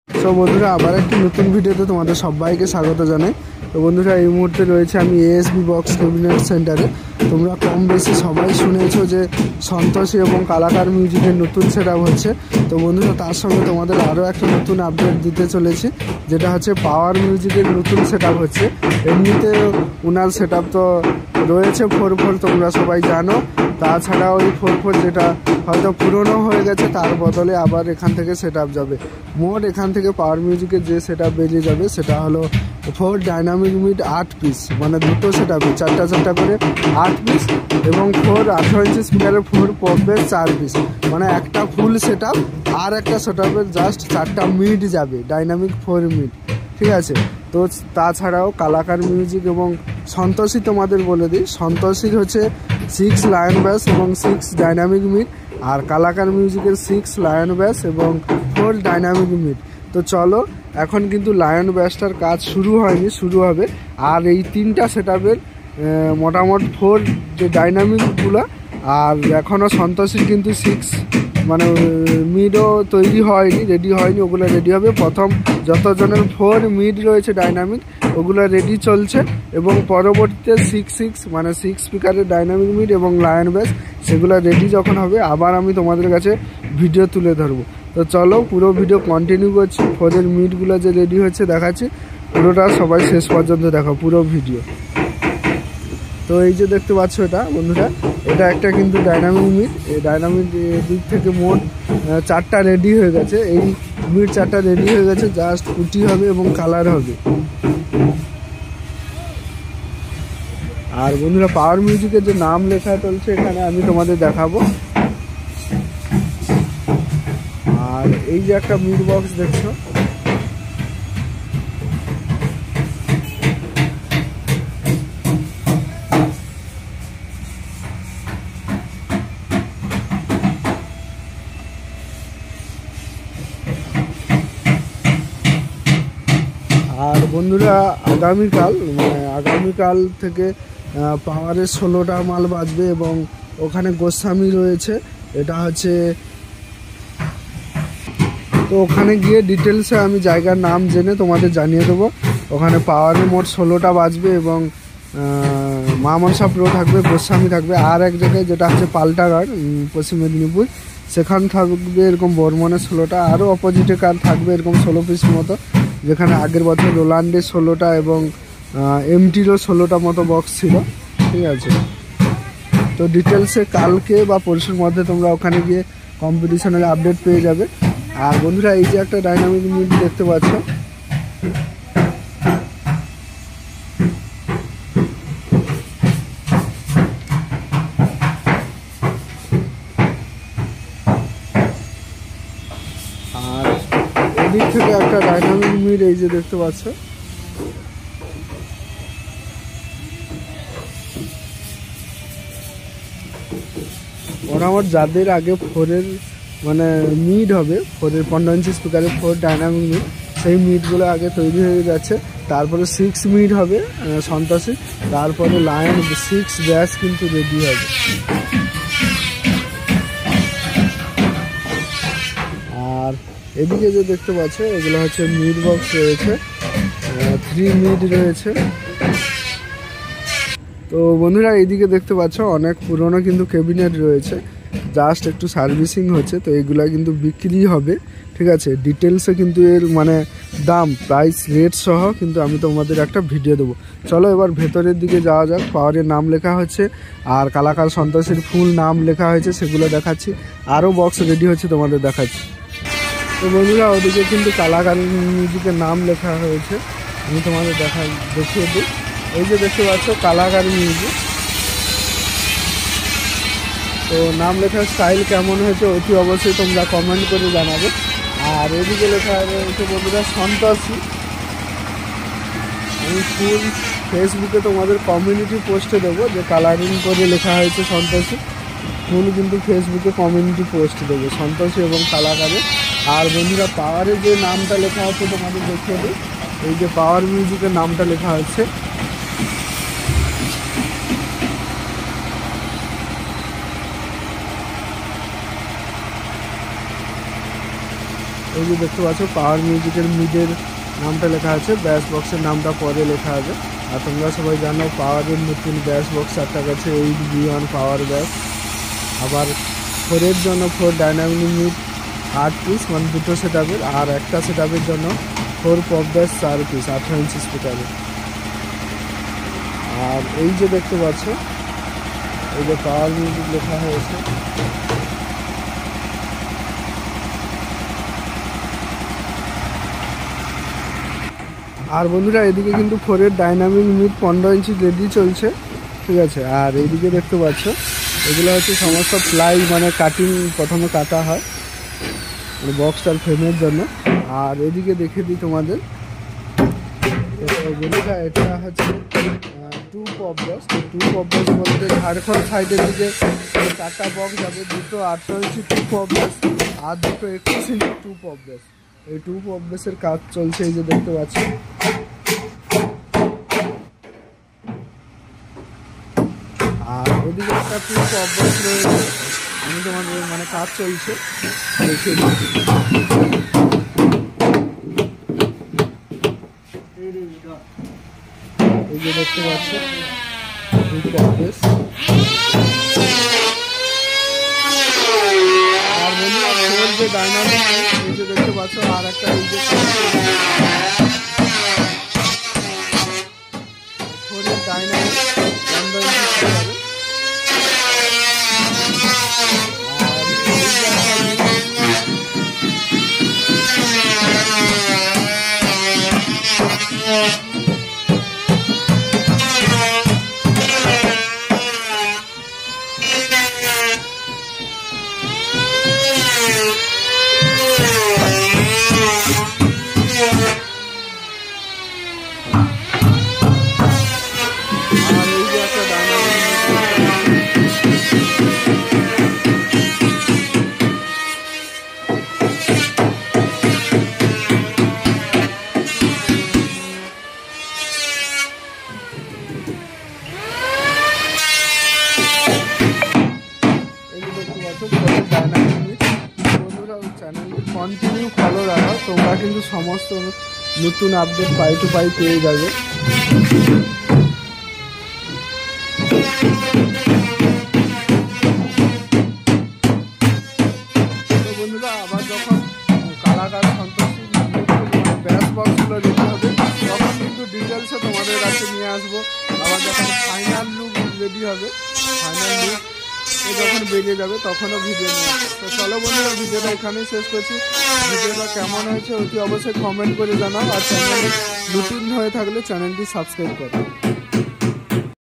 তো বন্ধুরা আবার একটি নতুন ভিডিওতে তোমাদের সবাইকে স্বাগত জানাই। তো বন্ধুরা এই মুহূর্তে রয়েছে আমি এএসবি বক্স ক্যাবিনেট সেন্টারে। তোমরা কম বেশি সবাই শুনেছো যে সন্তোষী এবং কালাকার মিউজিকের নতুন সেট আপ হচ্ছে। তো বন্ধুরা তার সঙ্গে তোমাদের আরও একটা নতুন আপডেট দিতে চলেছি, যেটা হচ্ছে পাওয়ার মিউজিকের নতুন সেট আপ হচ্ছে। এমনিতে ওনার সেট আপ তো রয়েছে 4/4, তোমরা সবাই জানো। তাছাড়া ওই 4/4 যেটা হয়তো পুরনো হয়ে গেছে তার বদলে আবার এখান থেকে সেট আপ যাবে। মোট এখান থেকে পাওয়ার মিউজিকের যে সেট আপ বেরিয়ে যাবে সেটা হলো 4 ডাইনামিক মিড 8 পিস, মানে দুটো সেট আপে চারটা করে 8 পিস, এবং 4 18 ইঞ্চি স্পিকারের 4 পপ বেস 4 পিস, মানে একটা ফুল সেট আপ আর একটা সেট আপের জাস্ট 4টা মিড যাবে, ডাইনামিক 4 মিড। ঠিক আছে। তো তাছাড়াও কালাকার মিউজিক এবং সন্তোষী তোমাদের বলে দিই, সন্তোষীর হচ্ছে 6 লায়ন ব্যাস এবং 6 ডাইনামিক মিড, আর কালাকার মিউজিকের 6 লায়ন ব্যাস এবং 4 ডাইনামিক মিড। তো চলো, এখন কিন্তু লায়ন ব্যাসটার কাজ শুরু হয়নি, শুরু হবে। আর এই তিনটা সেট আপের মোটামুট 4 যে ডাইনামিকগুলো, আর এখনও সন্তোষীর কিন্তু 6 মানে মিডও তৈরি হয়নি, রেডি হয়নি, ওগুলো রেডি হবে। প্রথম যতজনের 4 মিড রয়েছে ডাইনামিক ওগুলো রেডি চলছে, এবং পরবর্তীতে 6 মানে 6 স্পিকারের ডাইনামিক মিড এবং লায়ন ব্যাস সেগুলো রেডি যখন হবে আবার আমি তোমাদের কাছে ভিডিও তুলে ধরবো। তো চলো পুরো ভিডিও কন্টিনিউ করছি, 4-এর মিডগুলো যে রেডি হচ্ছে দেখাচ্ছি, পুরোটা সবাই শেষ পর্যন্ত দেখো পুরো ভিডিও। তো এই যে দেখতে পাচ্ছ এটা বন্ধুরা, এটা একটা কিন্তু ডাইনামিক মিড। এই ডাইনামিক দিক থেকে মোট 4টা রেডি হয়ে গেছে, এই মিড 4টা রেডি হয়ে গেছে, জাস্ট পুটি হবে এবং কালার হবে। আর বন্ধুরা পাওয়ার মিউজিকের যে নাম লেখা চলছে এখানে আমি তোমাদের দেখাবো। আর এই যে একটা মিড বক্স দেখছো, আর বন্ধুরা আগামীকাল থেকে পাওয়ারের 16টা মাল বাজবে, এবং ওখানে গোস্বামী রয়েছে। এটা হচ্ছে, তো ওখানে গিয়ে ডিটেলসে আমি জায়গার নাম জেনে তোমাদের জানিয়ে দেবো। ওখানে পাওয়ারের মোট 16টা বাজবে, এবং মা মনসা প্রো থাকবে, গোস্বামী থাকবে, আর এক জায়গায় যেটা হচ্ছে পাল্টাঘাট পশ্চিম মেদিনীপুর, সেখানে থাকবে এরকম বর্মনের 16টা, আরও অপোজিটে কার থাকবে এরকম 16 পিস মতো, যেখানে আগের বছর রোলান্ডের 16টা এবং এমটিরও 16টা মতো বক্স ছিল। ঠিক আছে। তো ডিটেলসে কালকে বা পরশুর মধ্যে তোমরা ওখানে গিয়ে কম্পিটিশনের আপডেট পেয়ে যাবে। আর বন্ধুরা এই যে একটা ডাইনামিক মিড দেখতে পাচ্ছ, আর এদিক থেকে একটা ডাইনামিক মিড এই যে দেখতে পাচ্ছ। মোটামুট যাদের আগে 4-এর মানে মিড হবে, 4-এর 15 ইঞ্চি স্পিকারের 4 ডাইনামিক মিড, সেই মিডগুলো আগে তৈরি হয়ে যাচ্ছে। তারপরে 6 মিড হবে সন্তোষী, তারপরে লায়ন 6 ব্যাস কিন্তু রেডি হবে। আর এদিকে যে দেখতে পাচ্ছ এগুলো হচ্ছে মিড বক্স রয়েছে, 3 মিড রয়েছে। তো বন্ধুরা এইদিকে দেখতে পাচ্ছ অনেক পুরনো কিন্তু ক্যাবিনেট রয়েছে, জাস্ট একটু সার্ভিসিং হচ্ছে। তো এইগুলা কিন্তু বিক্রি হবে। ঠিক আছে। ডিটেলসে কিন্তু এর মানে দাম, প্রাইস, রেট সহ কিন্তু আমি তোমাদের একটা ভিডিও দেবো। চলো এবার ভেতরের দিকে যাওয়া যাক। পাওয়ারের নাম লেখা হচ্ছে, আর কালাকার সন্তোষীর ফুল নাম লেখা হয়েছে, সেগুলো দেখাচ্ছি। আরও বক্স রেডি হচ্ছে তোমাদের দেখাচ্ছি। তো বন্ধুরা ওদিকে কিন্তু কালাকার মিউজিকের নাম লেখা হয়েছে, আমি তোমাদের দেখিয়ে দিই। এই যে দেখতে পাচ্ছ কালাকার মিউজিক। তো নাম লেখার স্টাইল কেমন হয়েছে অতি অবশ্যই তোমরা কমেন্ট করে জানাবে। আর এদিকে লেখা রয়েছে বন্ধুরা সন্তোষী। আমি ফুল ফেসবুকে তোমাদের কমিউনিটি পোস্টে দেবো, যে কালারিং করে লেখা হয়েছে সন্তোষী, ফুল কিন্তু ফেসবুকে কমিউনিটি পোস্ট দেবো সন্তোষী এবং কালাকারে। আর বন্ধুরা পাওয়ারের যে নামটা লেখা হচ্ছে তোমাদের দেখিয়ে দিই, এই যে পাওয়ার মিউজিকের নামটা লেখা হচ্ছে। এই যে দেখতে পাচ্ছ পাওয়ার মিউজিকের মিডের নামটা লেখা আছে, ব্যাস বক্সের নামটা পরে লেখা আছে। আর তোমরা সবাই জানো পাওয়ারের নতুন ব্যাস বক্স একটা গেছে 8V1 পাওয়ার ব্যাস। আবার 4-এর জন্য 4 ডাইনামিক মিড 8 পিস, মানে দুটো সেট আপের, আর একটা সেট আপের জন্য 4 পপ ব্যাস 4 পিস 18 ইঞ্চি স্পিকারের। আর এই যে দেখতে পাচ্ছ এই যে পাওয়ার মিউজিক লেখা হয়েছে। আর বন্ধুরা এদিকে কিন্তু 4-এর ডাইনামিক মিড 15 ইঞ্চি রেডি চলছে, ঠিক আছে। আর এইদিকে দেখতে পাচ্ছ এগুলো হচ্ছে সমস্ত প্লাই, মানে কাটিং প্রথমে কাটা হয় মানে বক্সটার ফ্রেমের জন্য। আর এদিকে দেখে দিই তোমাদের, বন্ধুরা এটা হচ্ছে 2 পপ ব্যাস। 2 পপ ব্যাস বলতে ঝাড়খণ্ড সাইডের দিকে 4টা বক্স যাবে, দুটো 18 ইঞ্চি 2 পপ ব্যাস আর দুটো 21 ইঞ্চি 2 পপ ব্যাস। এই 2 পপ ব্যাসের কাজ চলছে, এই যে দেখতে পাচ্ছি। আর ওদিকে একটা 2 পপ ব্যাস রয়েছে, আমি তোমাদের মানে কাজ চলছে দেখে এই যে দেখতে পাচ্ছ 2 পপ ব্যাস। আর বন্ধুরা 4 যে ডাইনামিক এই যে দেখতে পাচ্ছ, আর একটা এই যে 4-এর ডাইনামিক 15 ইঞ্চি হবে। বন্ধুরা চ্যানেলটি কন্টিনিউ ফলো রাখো, তোমরা কিন্তু সমস্ত নতুন আপডেট পাই টু পাই পেয়ে যাবে। তো বন্ধুরা আবার যখন কালাকার সন্তোষী ব্যাস বক্সগুলো রেডি হবে তখন কিন্তু ডিটেলসে তোমাদের কাছে নিয়ে আসবো। আবার যখন ফাইনাল লুক রেডি হবে, ফাইনাল লুক যখন বেরিয়ে যাবে তখনও ভিডিও নিয়ে আসবো। তো চলো বন্ধুরা ভিডিওটা এখানেই শেষ করছি। ভিডিওটা কেমন হয়েছে অতি অবশ্যই কমেন্ট করে জানাও, আর চ্যানেলে নতুন হয়ে থাকলে চ্যানেলটি সাবস্ক্রাইব করো।